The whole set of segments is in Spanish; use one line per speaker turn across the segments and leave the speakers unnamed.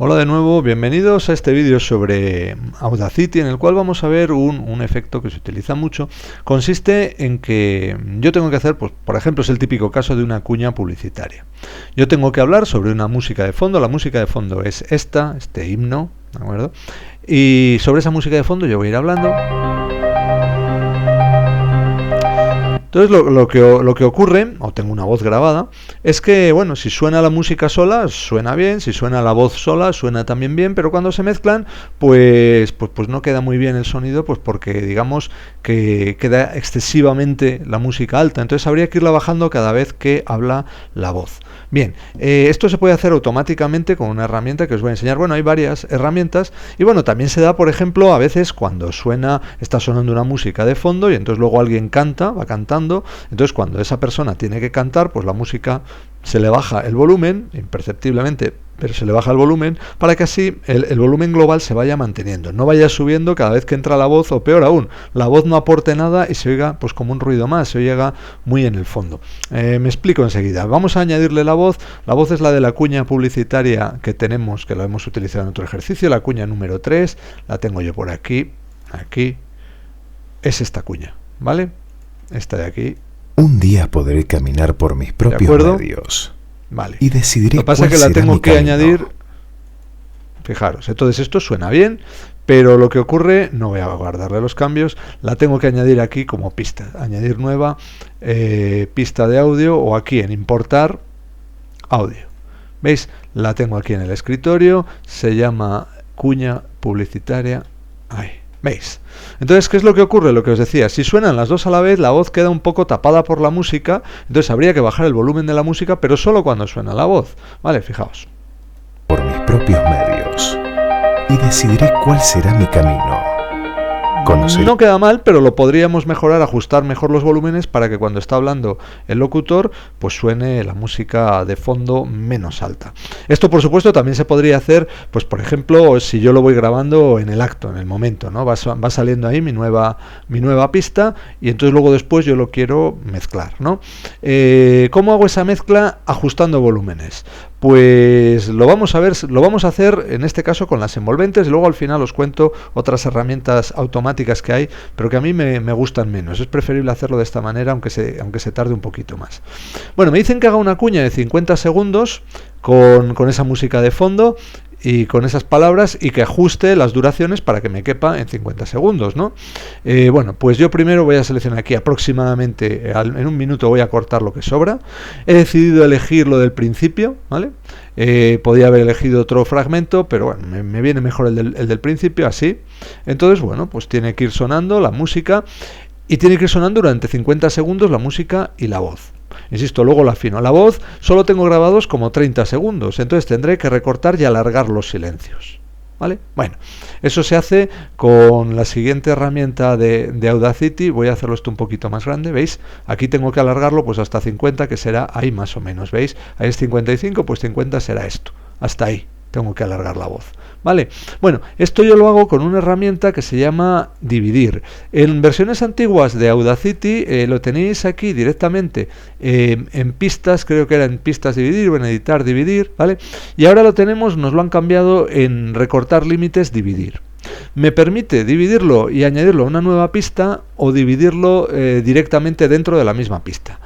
Hola de nuevo, bienvenidos a este vídeo sobre Audacity, en el cual vamos a ver un efecto que se utiliza mucho. Consiste en que yo tengo que hacer, pues, por ejemplo, es el típico caso de una cuña publicitaria. Yo tengo que hablar sobre una música de fondo, la música de fondo es este himno, ¿de acuerdo? Y sobre esa música de fondo yo voy a ir hablando. Entonces lo que ocurre, o tengo una voz grabada, es que, bueno, si suena la música sola, suena bien, si suena la voz sola, suena también bien, pero cuando se mezclan, pues no queda muy bien el sonido, pues porque digamos que queda excesivamente la música alta, entonces habría que irla bajando cada vez que habla la voz. Bien, esto se puede hacer automáticamente con una herramienta que os voy a enseñar. Bueno, hay varias herramientas y bueno, también se da, por ejemplo, a veces cuando está sonando una música de fondo y entonces luego alguien canta, va cantando, entonces cuando esa persona tiene que cantar, pues la música se le baja el volumen, imperceptiblemente, pero se le baja el volumen para que así el volumen global se vaya manteniendo, no vaya subiendo cada vez que entra la voz, o peor aún, la voz no aporte nada y se oiga pues como un ruido más, se oiga muy en el fondo. Me explico enseguida. Vamos a añadirle la voz es la de la cuña publicitaria que tenemos, que la hemos utilizado en otro ejercicio, la cuña número 3, la tengo yo por aquí, es esta cuña, ¿vale? Esta de aquí.
Un día podré caminar por mis propios medios.
Vale.
Y decidiré.
Lo que pasa es que la tengo que añadir. Fijaros, entonces esto suena bien, pero lo que ocurre, no voy a guardarle los cambios, la tengo que añadir aquí como pista. Añadir nueva, pista de audio, o aquí en importar audio. ¿Veis? La tengo aquí en el escritorio, se llama cuña publicitaria. Ahí. ¿Veis? Entonces, ¿qué es lo que ocurre? Lo que os decía, si suenan las dos a la vez, la voz queda un poco tapada por la música, entonces habría que bajar el volumen de la música, pero solo cuando suena la voz. Vale, fijaos.
Por mis propios medios. Y decidiré cuál será mi camino.
No queda mal, pero lo podríamos mejorar, ajustar mejor los volúmenes para que cuando está hablando el locutor, pues suene la música de fondo menos alta. Esto, por supuesto, también se podría hacer, pues por ejemplo, si yo lo voy grabando en el acto, en el momento, ¿no? Va saliendo ahí mi nueva pista y entonces luego después yo lo quiero mezclar, ¿no? ¿Cómo hago esa mezcla? Ajustando volúmenes. Pues lo vamos a hacer en este caso con las envolventes, y luego al final os cuento otras herramientas automáticas que hay, pero que a mí me gustan menos. Es preferible hacerlo de esta manera, aunque se tarde un poquito más. Bueno, me dicen que haga una cuña de 50 segundos con esa música de fondo y con esas palabras, y que ajuste las duraciones para que me quepa en 50 segundos, ¿no? Bueno, pues yo primero voy a seleccionar aquí aproximadamente, en un minuto voy a cortar lo que sobra. He decidido elegir lo del principio, ¿vale? Podía haber elegido otro fragmento, pero bueno, me viene mejor el del principio, así. Entonces, bueno, pues tiene que ir sonando la música, y tiene que ir sonando durante 50 segundos la música y la voz. Insisto, luego la afino. La voz solo tengo grabados como 30 segundos, entonces tendré que recortar y alargar los silencios. ¿Vale? Bueno, eso se hace con la siguiente herramienta de Audacity. Voy a hacerlo esto un poquito más grande, ¿veis? Aquí tengo que alargarlo pues hasta 50, que será ahí más o menos, ¿veis? Ahí es 55, pues 50 será esto. Hasta ahí tengo que alargar la voz. ¿Vale? Bueno, esto yo lo hago con una herramienta que se llama dividir. En versiones antiguas de Audacity lo tenéis aquí directamente en pistas, creo que era en pistas dividir o en editar dividir, ¿vale? Y ahora nos lo han cambiado en recortar límites dividir. Me permite dividirlo y añadirlo a una nueva pista, o dividirlo directamente dentro de la misma pista.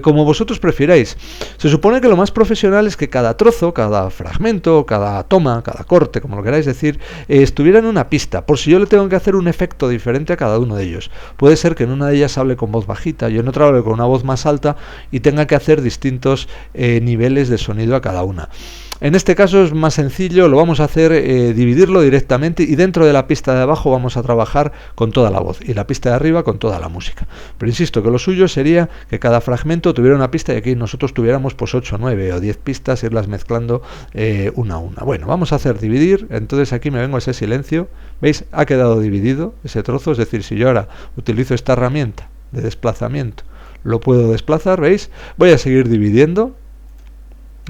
Como vosotros prefiráis. Se supone que lo más profesional es que cada trozo, cada fragmento, cada toma, cada corte, como lo queráis decir, estuviera en una pista, por si yo le tengo que hacer un efecto diferente a cada uno de ellos. Puede ser que en una de ellas hable con voz bajita, yo en otra hable con una voz más alta, y tenga que hacer distintos niveles de sonido a cada una. En este caso es más sencillo, lo vamos a hacer dividirlo directamente, y dentro de la pista de abajo vamos a trabajar con toda la voz, y la pista de arriba con toda la música. Pero insisto que lo suyo sería que cada fragmento tuviera una pista, y aquí nosotros tuviéramos pues 8, 9 o 10 pistas, irlas mezclando una a una. Bueno, vamos a hacer dividir, entonces aquí me vengo a ese silencio, ¿veis? Ha quedado dividido ese trozo, es decir, si yo ahora utilizo esta herramienta de desplazamiento, lo puedo desplazar, ¿veis? Voy a seguir dividiendo,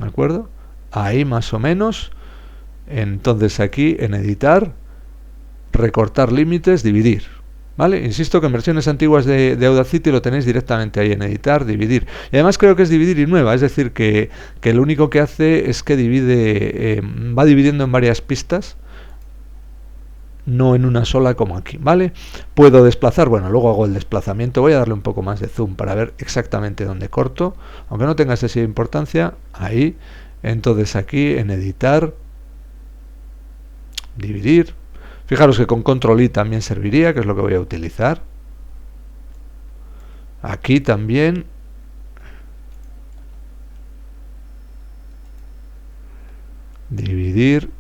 ¿de acuerdo? Ahí más o menos. Entonces aquí en editar, recortar límites, dividir. ¿Vale? Insisto que en versiones antiguas de Audacity lo tenéis directamente ahí en editar, dividir. Y además creo que es dividir y nueva, es decir, que lo único que hace es que divide, va dividiendo en varias pistas, no en una sola como aquí, ¿vale? Puedo desplazar, bueno, luego hago el desplazamiento, voy a darle un poco más de zoom para ver exactamente dónde corto, aunque no tenga excesiva importancia, ahí, entonces aquí en editar, dividir. Fijaros que con control I también serviría, que es lo que voy a utilizar. Aquí también. Dividir.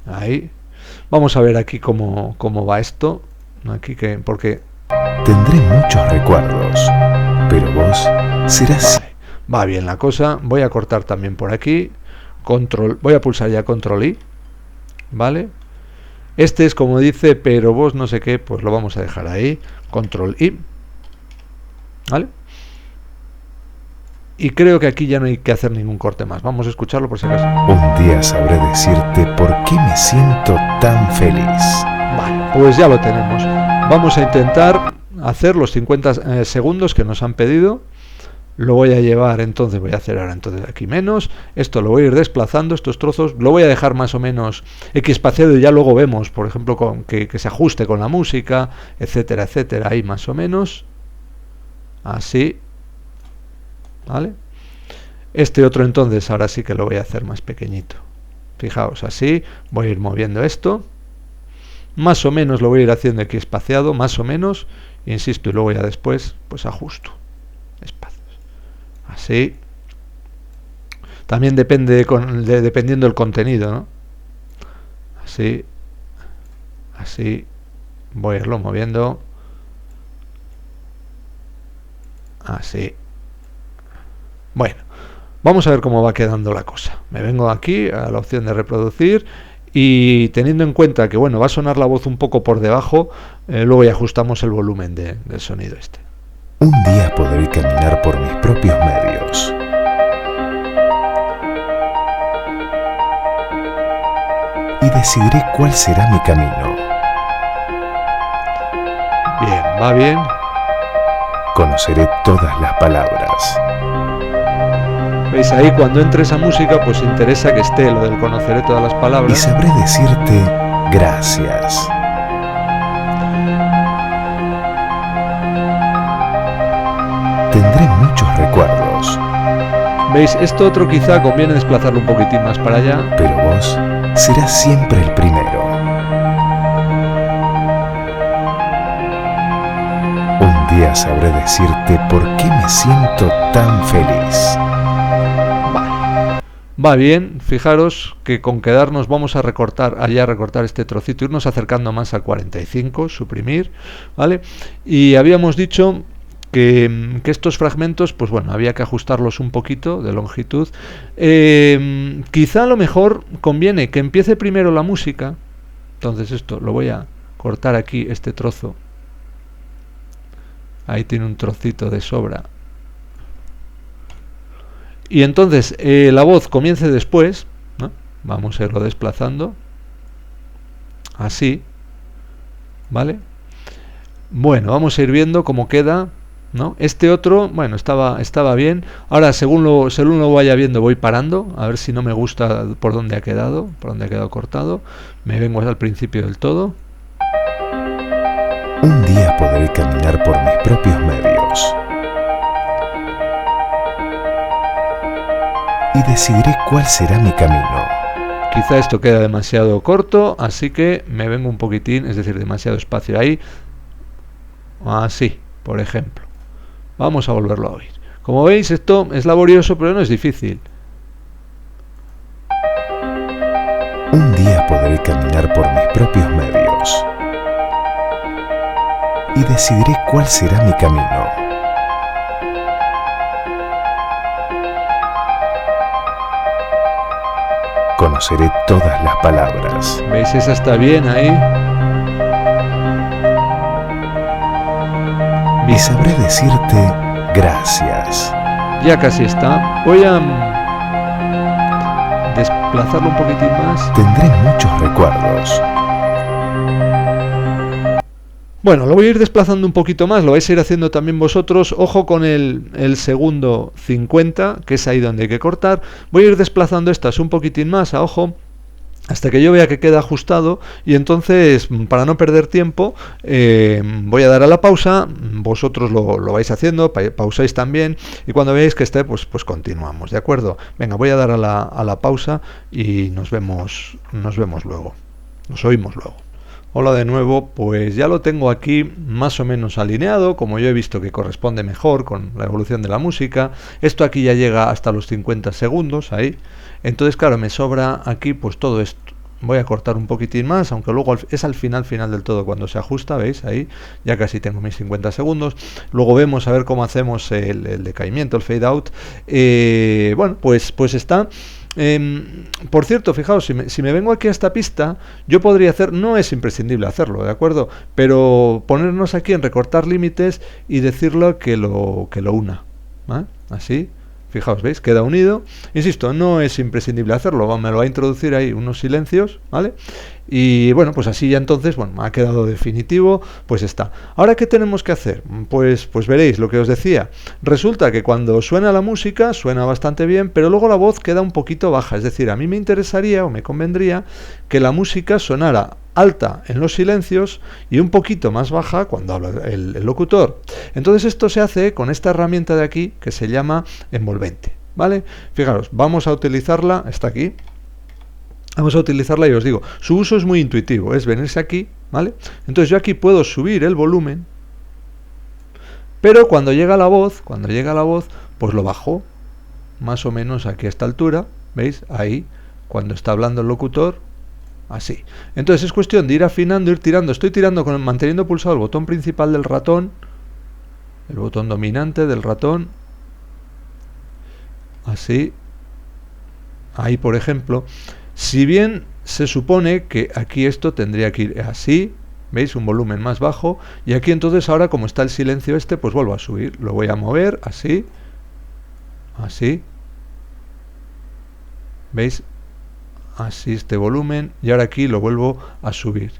Ahí. Vamos a ver aquí cómo va esto. Aquí porque...
Tendré muchos recuerdos, pero vos serás...
Va bien la cosa. Voy a cortar también por aquí. Voy a pulsar ya control I. ¿Vale? Este es como dice, pero vos no sé qué, pues lo vamos a dejar ahí. Control I. ¿Vale? Y creo que aquí ya no hay que hacer ningún corte más. Vamos a escucharlo por si acaso.
Un día sabré decirte por qué me siento tan feliz.
Vale, pues ya lo tenemos. Vamos a intentar hacer los 50 segundos que nos han pedido. Lo voy a llevar, entonces voy a hacer ahora entonces aquí menos, esto lo voy a ir desplazando, estos trozos, lo voy a dejar más o menos equiespaciado y ya luego vemos, por ejemplo, que se ajuste con la música, etcétera, etcétera, ahí más o menos, así, ¿vale? Este otro entonces ahora sí que lo voy a hacer más pequeñito, fijaos, así, voy a ir moviendo esto, más o menos lo voy a ir haciendo equiespaciado, más o menos, insisto, y luego ya después, pues ajusto, espacio. Así. También depende dependiendo del contenido, ¿no? Así. Así. Voy a irlo moviendo. Así. Bueno. Vamos a ver cómo va quedando la cosa. Me vengo aquí a la opción de reproducir y teniendo en cuenta que, bueno, va a sonar la voz un poco por debajo, luego ya ajustamos el volumen del sonido este.
Un día podré caminar por mis propios medios. Y decidiré cuál será mi camino.
Bien, va bien.
Conoceré todas las palabras.
¿Veis? Ahí cuando entre esa música, pues interesa que esté lo del conoceré todas las palabras.
Y sabré decirte gracias. Tendré muchos recuerdos.
¿Veis? Esto otro quizá conviene desplazarlo un poquitín más para allá.
Pero vos serás siempre el primero. Un día sabré decirte por qué me siento tan feliz.
Va bien, fijaros que con quedarnos vamos a recortar este trocito, irnos acercando más al 45, suprimir, ¿vale? Y habíamos dicho que estos fragmentos, pues bueno, había que ajustarlos un poquito de longitud. Quizá a lo mejor conviene que empiece primero la música. Entonces esto lo voy a cortar aquí, este trozo. Ahí tiene un trocito de sobra. Y entonces la voz comience después, ¿no? Vamos a irlo desplazando. Así. ¿Vale? Bueno, vamos a ir viendo cómo queda, ¿no? Este otro, bueno, estaba bien. Ahora, según lo vaya viendo, voy parando, a ver si no me gusta por dónde ha quedado cortado. Me vengo al principio del todo.
Un día podré caminar por mis propios medios. Y decidiré cuál será mi camino.
Quizá esto queda demasiado corto, así que me vengo un poquitín, es decir, demasiado espacio ahí. Así, por ejemplo. Vamos a volverlo a oír. Como veis, esto es laborioso, pero no es difícil.
Un día podré caminar por mis propios medios. Y decidiré cuál será mi camino. Conoceré todas las palabras.
¿Veis? Esa está bien ahí.
Y sabré decirte gracias.
Ya casi está. Voy a desplazarlo un poquitín más.
Tendré muchos recuerdos.
Bueno, lo voy a ir desplazando un poquito más, lo vais a ir haciendo también vosotros. Ojo con el segundo 50, que es ahí donde hay que cortar. Voy a ir desplazando estas un poquitín más, a ojo, hasta que yo vea que queda ajustado, y entonces, para no perder tiempo, voy a dar a la pausa. Vosotros lo vais haciendo, pausáis también, y cuando veáis que esté, pues continuamos, ¿de acuerdo? Venga, voy a dar a la pausa y nos vemos luego, nos oímos luego. Hola de nuevo, pues ya lo tengo aquí más o menos alineado, como yo he visto que corresponde mejor con la evolución de la música. Esto aquí ya llega hasta los 50 segundos, ahí. Entonces, claro, me sobra aquí pues todo esto. Voy a cortar un poquitín más, aunque luego es al final del todo cuando se ajusta, ¿veis? Ahí ya casi tengo mis 50 segundos. Luego vemos a ver cómo hacemos el decaimiento, el fade out. Bueno, pues está. Por cierto, fijaos, si me vengo aquí a esta pista, yo podría hacer, no es imprescindible hacerlo, ¿de acuerdo? Pero ponernos aquí en recortar límites y decirlo que lo una, ¿vale? Así. Fijaos, ¿veis? Queda unido. Insisto, no es imprescindible hacerlo. Me lo va a introducir ahí unos silencios, ¿vale? Y bueno, pues así ya entonces, bueno, ha quedado definitivo, pues está. Ahora, ¿qué tenemos que hacer? Pues veréis lo que os decía. Resulta que cuando suena la música, suena bastante bien, pero luego la voz queda un poquito baja. Es decir, a mí me interesaría o me convendría que la música sonara alta en los silencios y un poquito más baja cuando habla el locutor. Entonces esto se hace con esta herramienta de aquí que se llama envolvente, ¿vale? Fijaros, vamos a utilizarla, está aquí. Vamos a utilizarla y os digo, su uso es muy intuitivo, es venirse aquí, ¿vale? Entonces yo aquí puedo subir el volumen, pero cuando llega la voz, pues lo bajo, más o menos aquí a esta altura, ¿veis? Ahí, cuando está hablando el locutor, así. Entonces es cuestión de ir afinando, ir tirando. Estoy tirando manteniendo pulsado el botón principal del ratón, el botón dominante del ratón, así. Ahí, por ejemplo. Si bien se supone que aquí esto tendría que ir así, ¿veis? Un volumen más bajo. Y aquí entonces ahora, como está el silencio este, pues vuelvo a subir. Lo voy a mover así, así. ¿Veis? Así este volumen. Y ahora aquí lo vuelvo a subir.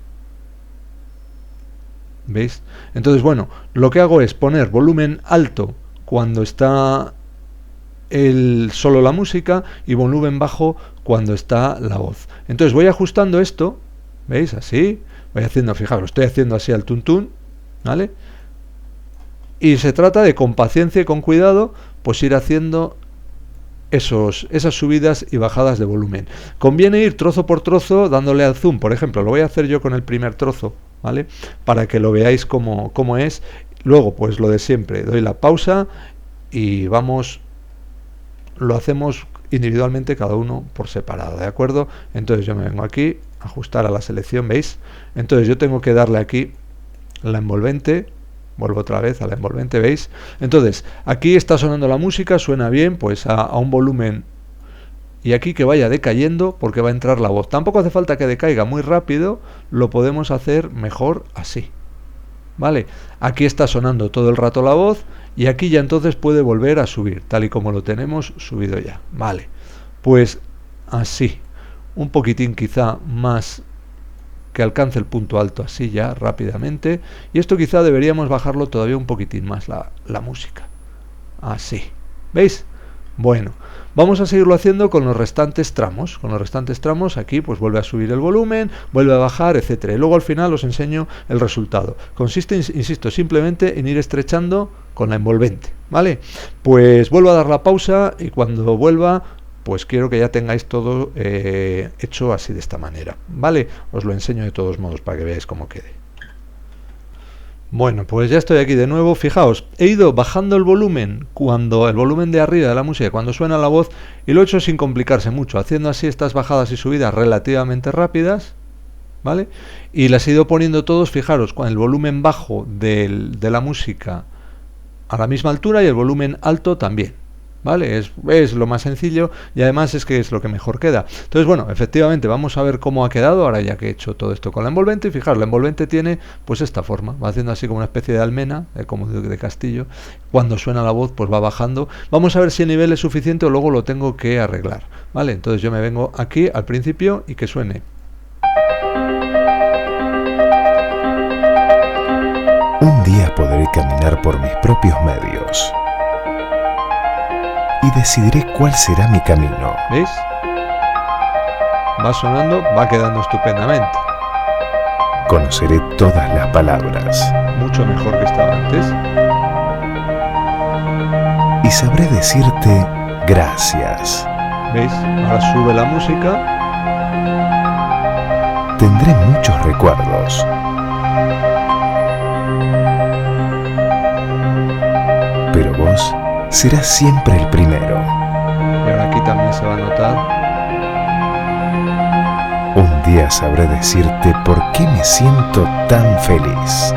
¿Veis? Entonces, bueno, lo que hago es poner volumen alto cuando está solo la música y volumen bajo cuando está la voz. Entonces voy ajustando esto, ¿veis? Así, voy haciendo, fijaros, lo estoy haciendo así al tuntún, ¿vale? Y se trata de, con paciencia y con cuidado, pues ir haciendo esas subidas y bajadas de volumen. Conviene ir trozo por trozo dándole al zoom. Por ejemplo, lo voy a hacer yo con el primer trozo, ¿vale? Para que lo veáis cómo es. Luego, pues lo de siempre, doy la pausa y vamos, lo hacemos individualmente cada uno por separado, ¿de acuerdo? Entonces yo me vengo aquí, ajustar a la selección, ¿veis? Entonces yo tengo que darle aquí la envolvente, vuelvo otra vez a la envolvente, ¿veis? Entonces aquí está sonando la música, suena bien, pues a un volumen, y aquí que vaya decayendo porque va a entrar la voz. Tampoco hace falta que decaiga muy rápido, lo podemos hacer mejor así, ¿vale? Aquí está sonando todo el rato la voz y aquí ya entonces puede volver a subir, tal y como lo tenemos subido ya, ¿vale? Pues así, un poquitín quizá más, que alcance el punto alto así ya rápidamente, y esto quizá deberíamos bajarlo todavía un poquitín más la música, así, ¿veis? Bueno, vamos a seguirlo haciendo con los restantes tramos. Con los restantes tramos aquí pues vuelve a subir el volumen, vuelve a bajar, etcétera. Y luego al final os enseño el resultado. Consiste, insisto, simplemente en ir estrechando con la envolvente, ¿vale? Pues vuelvo a dar la pausa y cuando vuelva, pues quiero que ya tengáis todo hecho así de esta manera, ¿vale? Os lo enseño de todos modos para que veáis cómo quede. Bueno, pues ya estoy aquí de nuevo. Fijaos, he ido bajando el volumen de arriba de la música cuando suena la voz, y lo he hecho sin complicarse mucho, haciendo así estas bajadas y subidas relativamente rápidas, ¿vale? Y las he ido poniendo todos, fijaros, con el volumen bajo de la música a la misma altura y el volumen alto también, ¿vale? Es lo más sencillo y además es que es lo que mejor queda. Entonces, bueno, efectivamente vamos a ver cómo ha quedado ahora ya que he hecho todo esto con la envolvente. Y fijaros, la envolvente tiene pues esta forma, va haciendo así como una especie de almena, como de castillo. Cuando suena la voz pues va bajando. Vamos a ver si el nivel es suficiente o luego lo tengo que arreglar, ¿vale? Entonces yo me vengo aquí al principio y que suene.
podré caminar por mis propios medios y decidiré cuál será mi camino.
¿Veis? Va sonando, va quedando estupendamente.
Conoceré todas las palabras.
Mucho mejor que estaba antes.
Y sabré decirte gracias.
¿Veis? Ahora sube la música.
Tendré muchos recuerdos. Pero vos serás siempre el primero.
Y ahora aquí también se va a notar.
Un día sabré decirte por qué me siento tan feliz.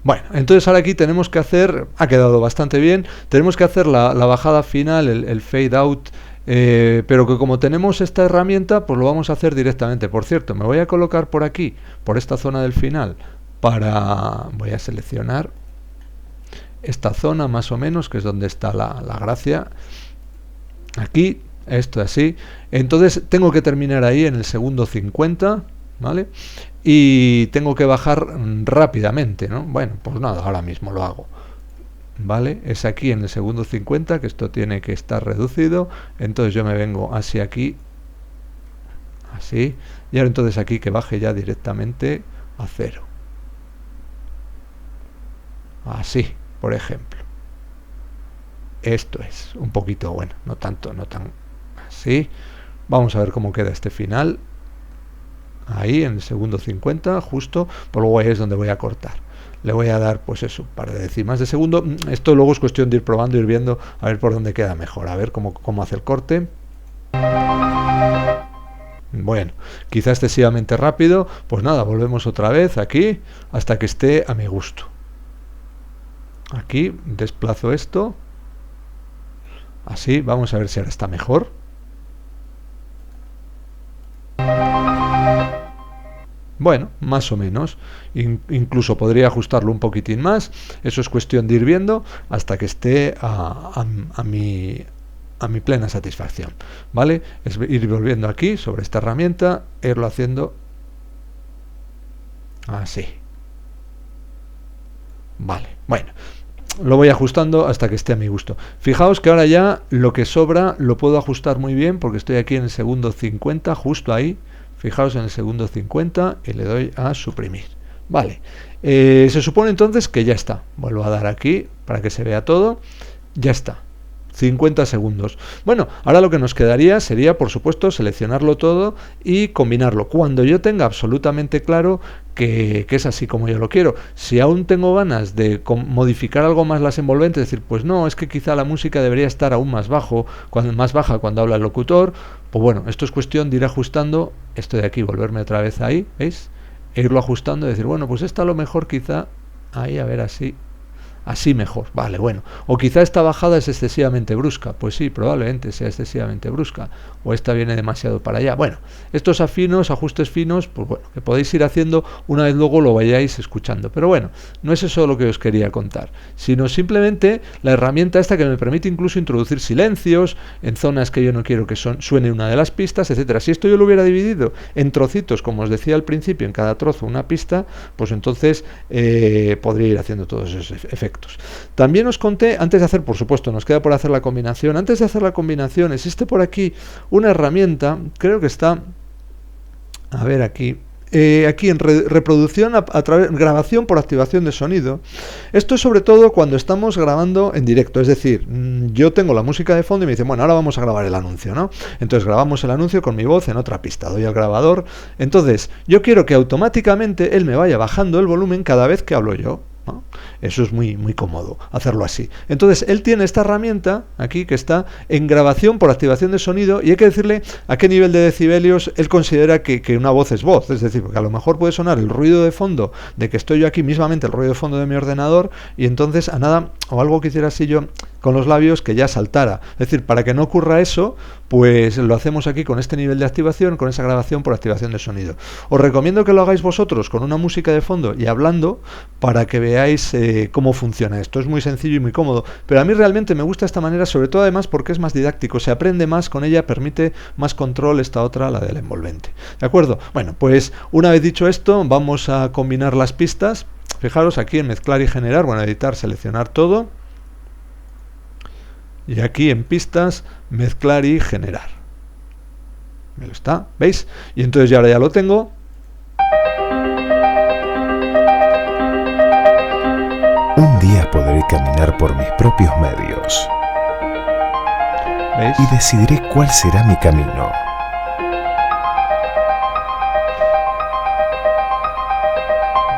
Bueno, entonces ahora aquí tenemos que hacer, ha quedado bastante bien, tenemos que hacer la bajada final, el fade out, pero que como tenemos esta herramienta, pues lo vamos a hacer directamente. Por cierto, me voy a colocar por aquí, por esta zona del final, voy a seleccionar esta zona más o menos, que es donde está la gracia, aquí, esto así, entonces tengo que terminar ahí en el segundo 50, ¿vale? Y tengo que bajar rápidamente, ¿no? Bueno, pues nada, ahora mismo lo hago, ¿vale? Es aquí en el segundo 50 que esto tiene que estar reducido, entonces yo me vengo hacia aquí, así, y ahora entonces aquí que baje ya directamente a 0. Así, por ejemplo. Esto es un poquito, bueno, no tanto, no tan así. Vamos a ver cómo queda este final. Ahí en el segundo 50, justo, pues luego ahí es donde voy a cortar. Le voy a dar, pues eso, para décimas de segundo. Esto luego es cuestión de ir probando, ir viendo, a ver por dónde queda mejor, a ver cómo hace el corte. Bueno, quizá excesivamente rápido, pues nada, volvemos otra vez aquí, hasta que esté a mi gusto. Aquí desplazo esto, así, vamos a ver si ahora está mejor. Bueno, más o menos, incluso podría ajustarlo un poquitín más, eso es cuestión de ir viendo hasta que esté a mi plena satisfacción, ¿vale? Es ir volviendo aquí sobre esta herramienta e irlo haciendo así. Vale, bueno, lo voy ajustando hasta que esté a mi gusto. Fijaos que ahora ya lo que sobra lo puedo ajustar muy bien porque estoy aquí en el segundo 50, justo ahí. Fijaos en el segundo 50 y le doy a suprimir. Vale, se supone entonces que ya está. Vuelvo a dar aquí para que se vea todo. Ya está. 50 segundos. Bueno, ahora lo que nos quedaría sería, por supuesto, seleccionarlo todo y combinarlo. Cuando yo tenga absolutamente claro que es así como yo lo quiero. Si aún tengo ganas de modificar algo más las envolventes, decir, pues no, es que quizá la música debería estar aún más baja cuando habla el locutor, pues bueno, esto es cuestión de ir ajustando esto de aquí, volverme otra vez ahí, ¿veis? E irlo ajustando y decir, bueno, pues esta a lo mejor quizá ahí, a ver, así mejor, vale, bueno, o quizá esta bajada es excesivamente brusca, pues sí, probablemente sea excesivamente brusca, o esta viene demasiado para allá. Bueno, estos ajustes finos, pues bueno, que podéis ir haciendo una vez luego lo vayáis escuchando, pero bueno, no es eso lo que os quería contar, sino simplemente la herramienta esta que me permite incluso introducir silencios en zonas que yo no quiero que suene una de las pistas, etcétera. Si esto yo lo hubiera dividido en trocitos, como os decía al principio, en cada trozo una pista, pues entonces podría ir haciendo todos esos efectos. También os conté, antes de hacer, por supuesto, nos queda por hacer la combinación. Antes de hacer la combinación, existe por aquí una herramienta, creo que está, a ver aquí en reproducción grabación por activación de sonido. Esto es sobre todo cuando estamos grabando en directo, es decir, yo tengo la música de fondo y me dicen, bueno, ahora vamos a grabar el anuncio, ¿no? Entonces grabamos el anuncio con mi voz en otra pista, doy al grabador, entonces yo quiero que automáticamente él me vaya bajando el volumen cada vez que hablo yo, ¿no? Eso es muy cómodo hacerlo así. Entonces él tiene esta herramienta aquí que está en grabación por activación de sonido y hay que decirle a qué nivel de decibelios él considera que una voz es voz, es decir, porque a lo mejor puede sonar el ruido de fondo de que estoy yo aquí, mismamente el ruido de fondo de mi ordenador, y entonces a nada, o algo que hiciera así yo con los labios, que ya saltara. Es decir, para que no ocurra eso, pues lo hacemos aquí con este nivel de activación, con esa grabación por activación de sonido. Os recomiendo que lo hagáis vosotros con una música de fondo y hablando para que veáis cómo funciona esto. Es muy sencillo y muy cómodo, pero a mí realmente me gusta esta manera, sobre todo además porque es más didáctico, se aprende más con ella, permite más control esta otra, la del envolvente. ¿De acuerdo? Bueno, pues una vez dicho esto, vamos a combinar las pistas. Fijaros aquí en mezclar y generar, bueno, editar, seleccionar todo. Y aquí en pistas, mezclar y generar. Me lo está, ¿veis? Y entonces ya ahora ya lo tengo.
Un día podré caminar por mis propios medios.
¿Veis?
Y decidiré cuál será mi camino.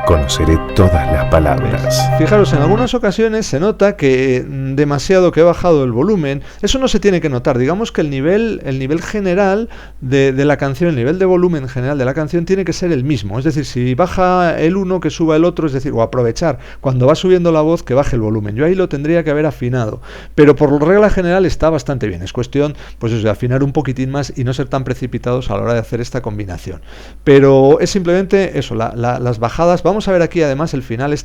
Conoceré todas las palabras.
Fijaros, en algunas ocasiones se nota que demasiado que he bajado el volumen. Eso no se tiene que notar. Digamos que el nivel general de la canción, el nivel de volumen general de la canción tiene que ser el mismo. Es decir, si baja el uno, que suba el otro, es decir, o aprovechar cuando va subiendo la voz que baje el volumen. Yo ahí lo tendría que haber afinado. Pero por regla general está bastante bien. Es cuestión, pues eso, de afinar un poquitín más y no ser tan precipitados a la hora de hacer esta combinación. Pero es simplemente eso, las bajadas. Vamos a ver aquí además el final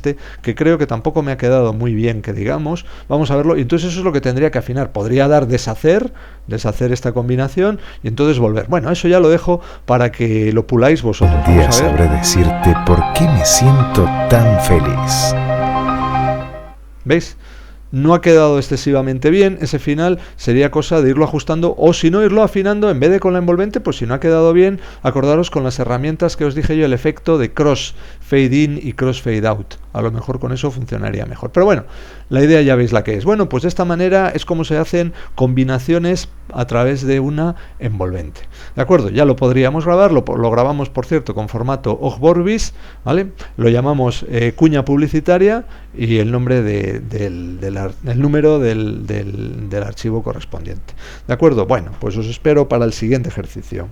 que creo que tampoco me ha quedado muy bien, que digamos. Vamos a verlo, y entonces eso es lo que tendría que afinar. Podría dar deshacer esta combinación y entonces volver. Bueno, eso ya lo dejo para que lo puláis vosotros.
Un día sabré decirte por qué me siento tan feliz.
¿Veis? No ha quedado excesivamente bien, ese final sería cosa de irlo ajustando, o si no, irlo afinando en vez de con la envolvente. Pues si no ha quedado bien, acordaros con las herramientas que os dije yo, el efecto de cross fade in y cross fade out. A lo mejor con eso funcionaría mejor. Pero bueno, la idea ya veis la que es. Bueno, pues de esta manera es como se hacen combinaciones a través de una envolvente. ¿De acuerdo? Ya lo podríamos grabar, lo grabamos, por cierto, con formato OGG Vorbis, ¿vale? Lo llamamos cuña publicitaria y el nombre el número del archivo correspondiente. ¿De acuerdo? Bueno, pues os espero para el siguiente ejercicio.